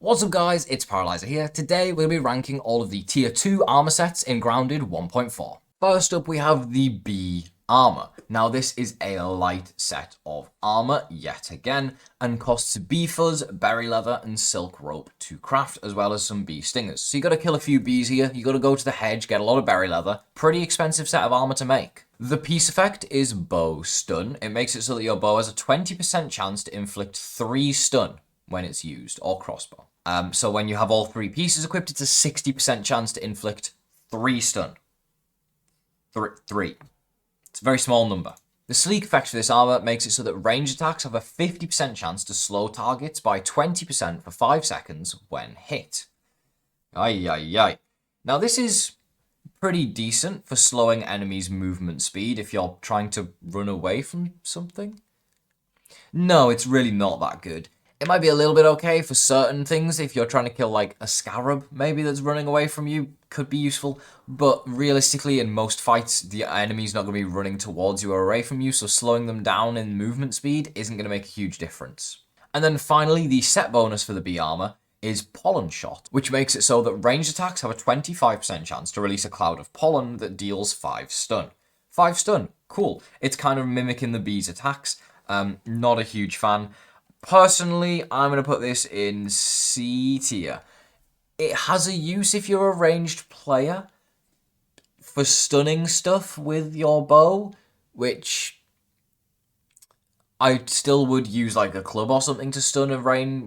What's up guys, it's Paraly5er here. Today we'll be ranking all of the tier 2 armor sets in Grounded 1.4. First up we have the B armor. Now this is a light set of armor yet again and costs bee fuzz, berry leather and silk rope to craft, as well as some bee stingers. So you gotta kill a few bees here, you gotta go to the hedge, get a lot of berry leather. Pretty expensive set of armor to make. The piece effect is bow stun. It makes it so that your bow has a 20% chance to inflict 3 stun when it's used, or crossbow. So when you have all 3 pieces equipped, it's a 60% chance to inflict 3 stun. 3. It's a very small number. The sleek effect for this armor makes it so that ranged attacks have a 50% chance to slow targets by 20% for 5 seconds when hit. Ay. Now this is pretty decent for slowing enemies' movement speed if you're trying to run away from something. No, it's really not that good. It might be a little bit okay for certain things. If you're trying to kill like a scarab maybe that's running away from you, could be useful. But realistically in most fights the enemy's not going to be running towards you or away from you, so slowing them down in movement speed isn't going to make a huge difference. And then finally the set bonus for the B armor is pollen shot, which makes it so that ranged attacks have a 25% chance to release a cloud of pollen that deals 5 stun. 5 stun, cool. It's kind of mimicking the bee's attacks. Not a huge fan. Personally, I'm going to put this in C tier. It has a use if you're a ranged player for stunning stuff with your bow, which I still would use like a club or something to stun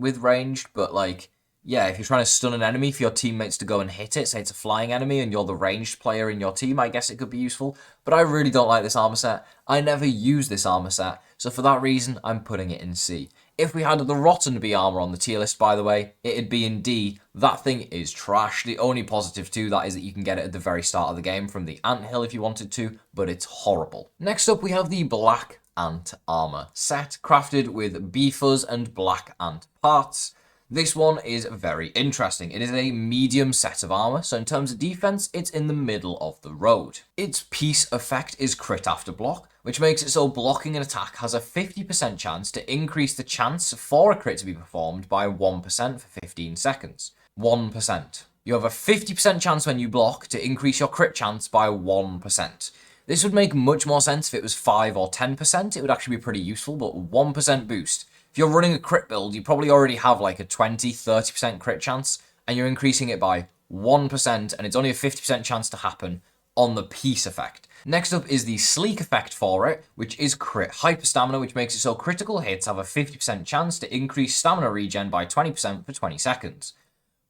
with ranged, but like, yeah, if you're trying to stun an enemy for your teammates to go and hit it, say it's a flying enemy and you're the ranged player in your team, I guess it could be useful. But I really don't like this armor set. I never use this armor set, so for that reason, I'm putting it in C. If we had the Rotten B armor on the tier list, by the way, it'd be in D. That thing is trash. The only positive to that is that you can get it at the very start of the game from the anthill if you wanted to, but it's horrible. Next up, we have the Black Ant armor set, crafted with bee fuzz and black ant parts. This one is very interesting. It is a medium set of armor, so in terms of defense, it's in the middle of the road. Its piece effect is crit after block, which makes it so blocking an attack has a 50% chance to increase the chance for a crit to be performed by 1% for 15 seconds. 1%. You have a 50% chance when you block to increase your crit chance by 1%. This would make much more sense if it was 5 or 10%. It would actually be pretty useful, but 1% boost. If you're running a crit build, you probably already have like a 20-30% crit chance, and you're increasing it by 1%, and it's only a 50% chance to happen on the piece effect. Next up is the sleek effect for it, which is crit hyper stamina, which makes it so critical hits have a 50% chance to increase stamina regen by 20% for 20 seconds.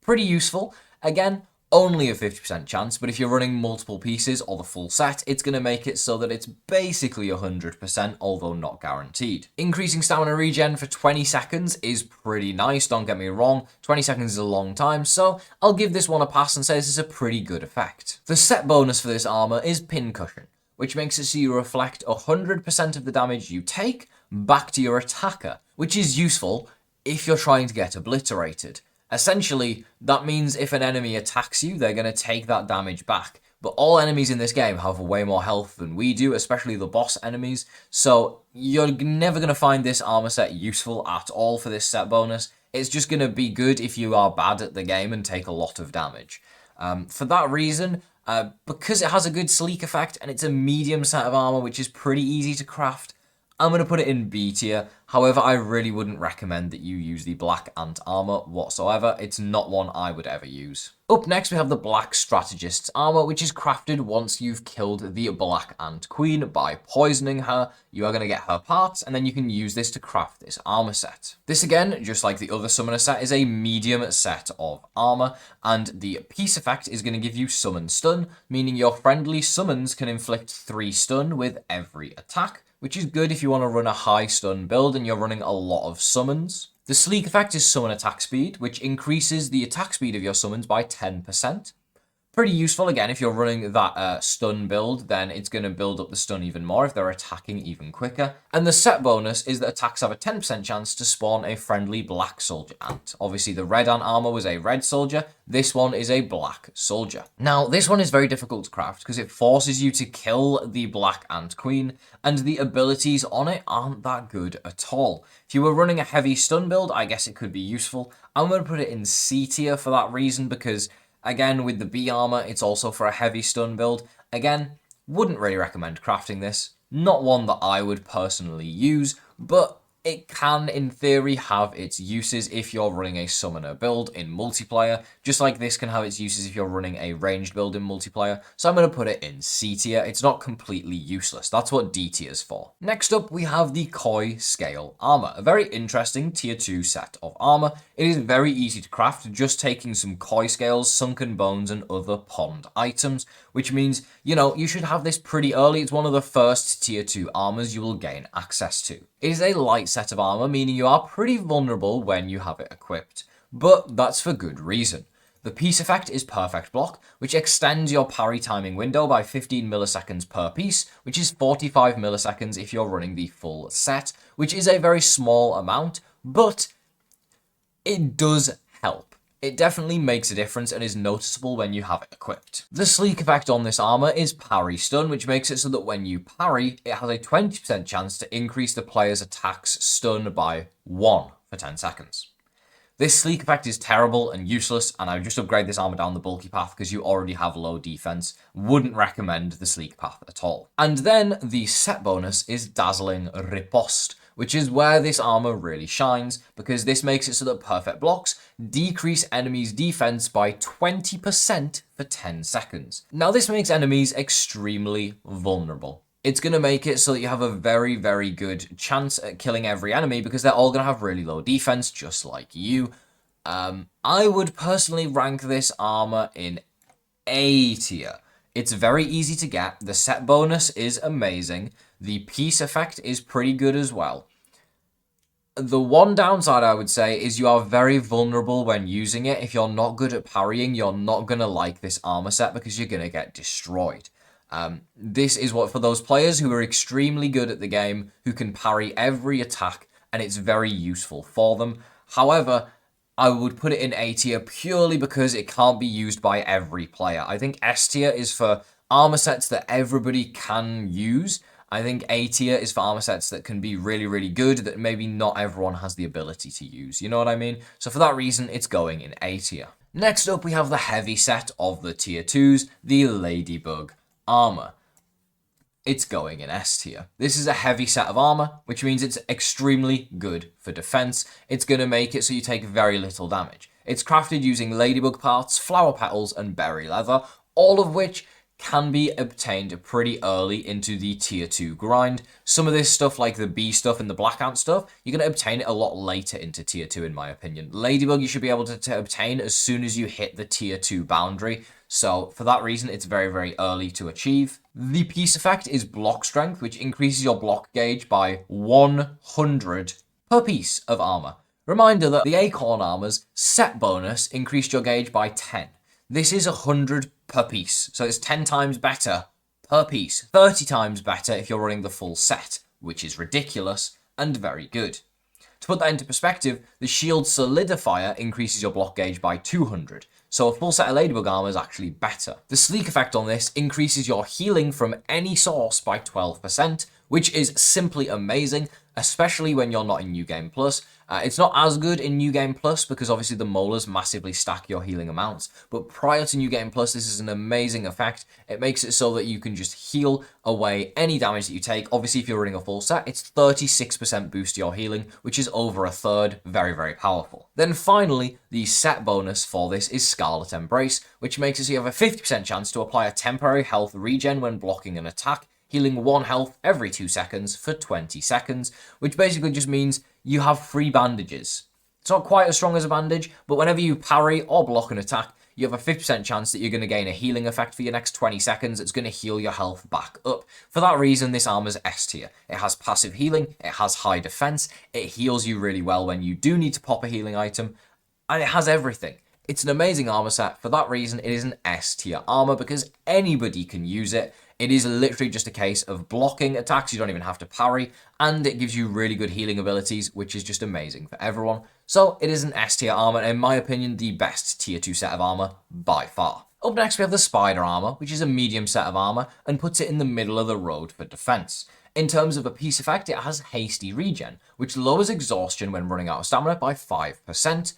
Pretty useful. Again, only a 50% chance, but if you're running multiple pieces or the full set, it's going to make it so that it's basically 100%, although not guaranteed. Increasing stamina regen for 20 seconds is pretty nice, don't get me wrong. 20 seconds is a long time, so I'll give this one a pass and say this is a pretty good effect. The set bonus for this armor is pincushion, which makes it so you reflect 100% of the damage you take back to your attacker, which is useful if you're trying to get obliterated. Essentially, that means if an enemy attacks you, they're going to take that damage back. But all enemies in this game have way more health than we do, especially the boss enemies. So you're never going to find this armor set useful at all for this set bonus. It's just going to be good if you are bad at the game and take a lot of damage. For that reason, because it has a good sleek effect and it's a medium set of armor, which is pretty easy to craft, I'm going to put it in B tier. However, I really wouldn't recommend that you use the Black Ant armor whatsoever. It's not one I would ever use. Up next, we have the Black Strategist's armor, which is crafted once you've killed the Black Ant Queen by poisoning her. You are going to get her parts, and then you can use this to craft this armor set. This again, just like the other summoner set, is a medium set of armor, and the piece effect is going to give you summon stun, meaning your friendly summons can inflict 3 stun with every attack, which is good if you want to run a high stun build and you're running a lot of summons. The sleek effect is summon attack speed, which increases the attack speed of your summons by 10%. Pretty useful, again, if you're running that stun build, then it's going to build up the stun even more if they're attacking even quicker. And the set bonus is that attacks have a 10% chance to spawn a friendly black soldier ant. Obviously, the red ant armor was a red soldier. This one is a black soldier. Now, this one is very difficult to craft because it forces you to kill the black ant queen, and the abilities on it aren't that good at all. If you were running a heavy stun build, I guess it could be useful. I'm going to put it in C tier for that reason because, again, with the B armor, it's also for a heavy stun build. Again, wouldn't really recommend crafting this. Not one that I would personally use, but it can, in theory, have its uses if you're running a summoner build in multiplayer, just like this can have its uses if you're running a ranged build in multiplayer. So I'm going to put it in C tier. It's not completely useless. That's what D tier is for. Next up, we have the Koi Scale Armor, a very interesting tier 2 set of armor. It is very easy to craft, just taking some Koi Scales, Sunken Bones, and other pond items, which means, you know, you should have this pretty early. It's one of the first tier 2 armors you will gain access to. It is a light set of armor, meaning you are pretty vulnerable when you have it equipped, but that's for good reason. The piece effect is Perfect Block, which extends your parry timing window by 15 milliseconds per piece, which is 45 milliseconds if you're running the full set, which is a very small amount, but it does help. It definitely makes a difference and is noticeable when you have it equipped. The sleek effect on this armor is Parry Stun, which makes it so that when you parry, it has a 20% chance to increase the player's attack's stun by 1 for 10 seconds. This sleek effect is terrible and useless, and I would just upgrade this armor down the bulky path because you already have low defense. Wouldn't recommend the sleek path at all. And then the set bonus is Dazzling Riposte, which is where this armor really shines, because this makes it so that perfect blocks decrease enemies' defense by 20% for 10 seconds. Now, this makes enemies extremely vulnerable. It's going to make it so that you have a very, very good chance at killing every enemy because they're all going to have really low defense, just like you. I would personally rank this armor in A tier. It's very easy to get. The set bonus is amazing. The piece effect is pretty good as well. The one downside, I would say, is you are very vulnerable when using it. If you're not good at parrying, you're not going to like this armor set because you're going to get destroyed. This is what for those players who are extremely good at the game, who can parry every attack, and it's very useful for them. However, I would put it in A tier purely because it can't be used by every player. I think S tier is for armor sets that everybody can use. I think A tier is for armor sets that can be really, really good, that maybe not everyone has the ability to use. You know what I mean? So for that reason, it's going in A tier. Next up, we have the heavy set of the tier 2s, the Ladybug Armor. It's going in S tier. This is a heavy set of armor, which means it's extremely good for defense. It's going to make it so you take very little damage. It's crafted using ladybug parts, flower petals, and berry leather, all of which can be obtained pretty early into the tier 2 grind. Some of this stuff, like the bee stuff and the black ant stuff, you're going to obtain it a lot later into tier 2 in my opinion. Ladybug you should be able to obtain as soon as you hit the tier 2 boundary. So for that reason, it's very, very early to achieve. The piece effect is block strength, which increases your block gauge by 100 per piece of armor. Reminder that the Acorn armor's set bonus increased your gauge by 10. This is 100 per piece, so it's 10 times better per piece. 30 times better if you're running the full set, which is ridiculous and very good. To put that into perspective, the Shield Solidifier increases your block gauge by 200, so a full set of Ladybug armor is actually better. The sleek effect on this increases your healing from any source by 12%, which is simply amazing, especially when you're not in New Game Plus. It's not as good in New Game Plus because obviously the molars massively stack your healing amounts, but prior to New Game Plus, this is an amazing effect. It makes it so that you can just heal away any damage that you take. Obviously, if you're running a full set, it's 36% boost to your healing, which is over a third. Very, very powerful. Then finally, the set bonus for this is Scarlet Embrace, which makes it so you have a 50% chance to apply a temporary health regen when blocking an attack, healing 1 health every 2 seconds for 20 seconds, which basically just means you have free bandages. It's not quite as strong as a bandage, but whenever you parry or block an attack, you have a 50% chance that you're going to gain a healing effect for your next 20 seconds. It's going to heal your health back up. For that reason, this armor's S tier. It has passive healing, it has high defense, it heals you really well when you do need to pop a healing item, and it has everything. It's an amazing armor set. For that reason, it is an S tier armor because anybody can use it. It is literally just a case of blocking attacks. You don't even have to parry, and it gives you really good healing abilities, which is just amazing for everyone. So it is an S tier armor, and in my opinion, the best tier 2 set of armor by far. Up next, we have the Spider armor, which is a medium set of armor and puts it in the middle of the road for defense. In terms of a piece effect, it has hasty regen, which lowers exhaustion when running out of stamina by 5%.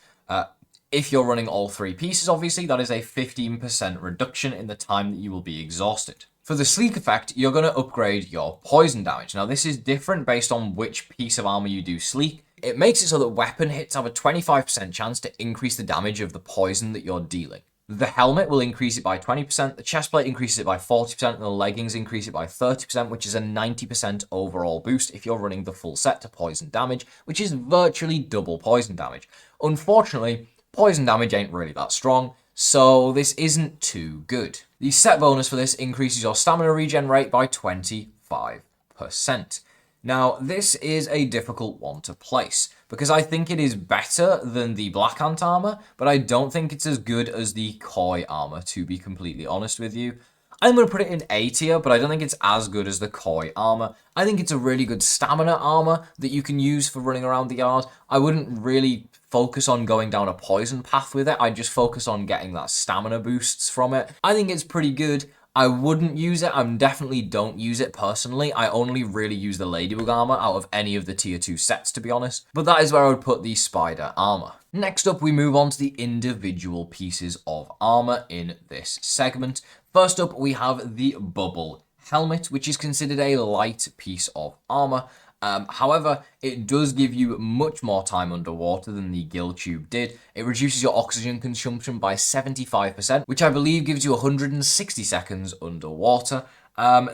If you're running all 3 pieces, obviously, that is a 15% reduction in the time that you will be exhausted. For the sleek effect, you're going to upgrade your poison damage. Now, this is different based on which piece of armor you do sleek. It makes it so that weapon hits have a 25% chance to increase the damage of the poison that you're dealing. The helmet will increase it by 20%, the chestplate increases it by 40%, and the leggings increase it by 30%, which is a 90% overall boost if you're running the full set to poison damage, which is virtually double poison damage. Unfortunately, poison damage ain't really that strong, so this isn't too good. The set bonus for this increases your stamina regen rate by 25%. Now, this is a difficult one to place, because I think it is better than the Black Ant armor, but I don't think it's as good as the Koi armor, to be completely honest with you. I'm going to put it in A tier, but I don't think it's as good as the Koi armor. I think it's a really good stamina armor that you can use for running around the yard. I wouldn't really focus on going down a poison path with it. I'd just focus on getting that stamina boosts from it. I think it's pretty good. I wouldn't use it. I definitely don't use it personally. I only really use the Ladybug armor out of any of the tier 2 sets, to be honest. But that is where I would put the Spider armor. Next up, we move on to the individual pieces of armor in this segment. First up, we have the Bubble helmet, which is considered a light piece of armor. However, it does give you much more time underwater than the gill tube did. It reduces your oxygen consumption by 75%, which I believe gives you 160 seconds underwater.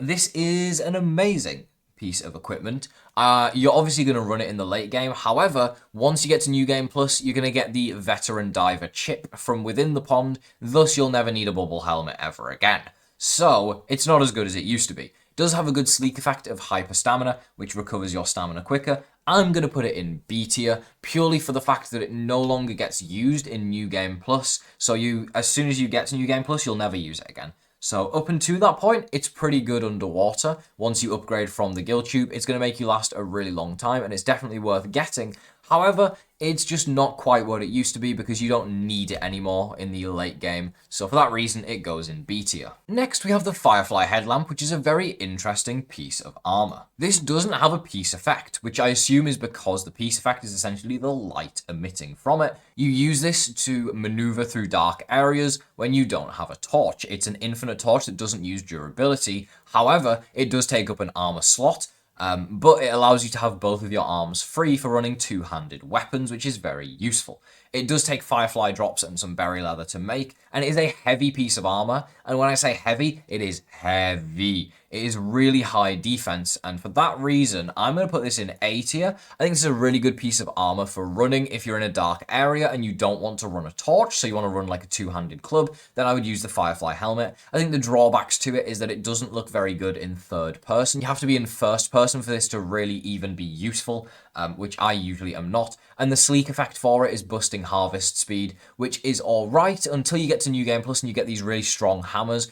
This is an amazing piece of equipment. You're obviously going to run it in the late game. However, once you get to New Game Plus, you're going to get the Veteran Diver chip from within the pond. Thus, you'll never need a bubble helmet ever again. So, it's not as good as it used to be. Does have a good sleek effect of hyper stamina, which recovers your stamina quicker. I'm going to put it in B tier, purely for the fact that it no longer gets used in New Game Plus. So as soon as you get to New Game Plus, you'll never use it again. So up until that point, it's pretty good underwater. Once you upgrade from the gill tube, it's going to make you last a really long time, and it's definitely worth getting. However, it's just not quite what it used to be because you don't need it anymore in the late game. So for that reason, it goes in B tier. Next, we have the Firefly headlamp, which is a very interesting piece of armor. This doesn't have a piece effect, which I assume is because the piece effect is essentially the light emitting from it. You use this to maneuver through dark areas when you don't have a torch. It's an infinite torch that doesn't use durability. However, it does take up an armor slot. But it allows you to have both of your arms free for running two-handed weapons, which is very useful. It does take Firefly drops and some berry leather to make, and it is a heavy piece of armor. And when I say heavy, it is heavy. It is really high defense, and for that reason, I'm going to put this in A tier. I think this is a really good piece of armor for running if you're in a dark area and you don't want to run a torch, so you want to run like a two-handed club, then I would use the Firefly helmet. I think the drawbacks to it is that it doesn't look very good in third person. You have to be in first person for this to really even be useful, which I usually am not. And the sleek effect for it is busting harvest speed, which is alright until you get to New Game Plus and you get these really strong hammers,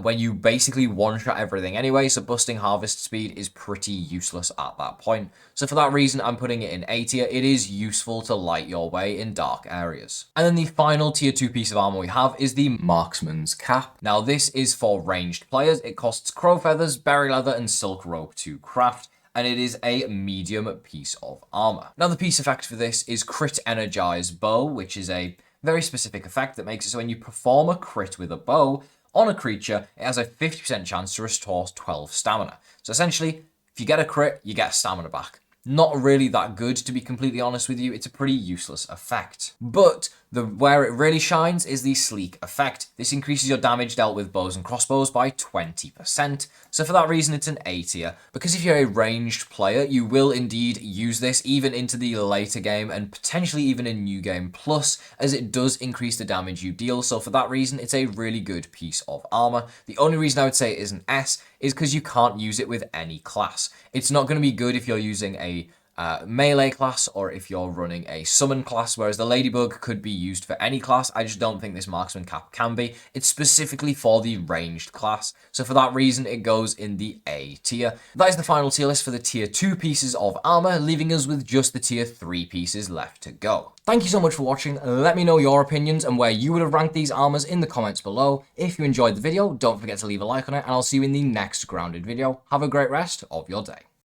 when you basically one-shot everything anyway, so busting harvest speed is pretty useless at that point. So for that reason, I'm putting it in A tier. It is useful to light your way in dark areas. And then the final tier 2 piece of armor we have is the Marksman's Cap. Now this is for ranged players. It costs crow feathers, berry leather, and silk rope to craft, and it is a medium piece of armor. Now the piece effect for this is Crit Energize Bow, which is a very specific effect that makes it so when you perform a crit with a bow on a creature, it has a 50% chance to restore 12 stamina. So essentially, if you get a crit, you get stamina back. Not really that good, to be completely honest with you. It's a pretty useless effect. But where it really shines is the sleek effect. This increases your damage dealt with bows and crossbows by 20%. So for that reason, it's an A tier. Because if you're a ranged player, you will indeed use this even into the later game and potentially even in New Game Plus, as it does increase the damage you deal. So for that reason, it's a really good piece of armor. The only reason I would say it is an S is because you can't use it with any class. It's not going to be good if you're using a melee class or if you're running a summon class, whereas the Ladybug could be used for any class. I just don't think this marksman cap can be. It's specifically for the ranged class, so for that reason it goes in the A tier. That is the final tier list for the tier 2 pieces of armor, leaving us with just the tier 3 pieces left to go. Thank you so much for watching. Let me know your opinions and where you would have ranked these armors in the comments below. If you enjoyed the video, don't forget to leave a like on it, and I'll see you in the next Grounded video. Have a great rest of your day.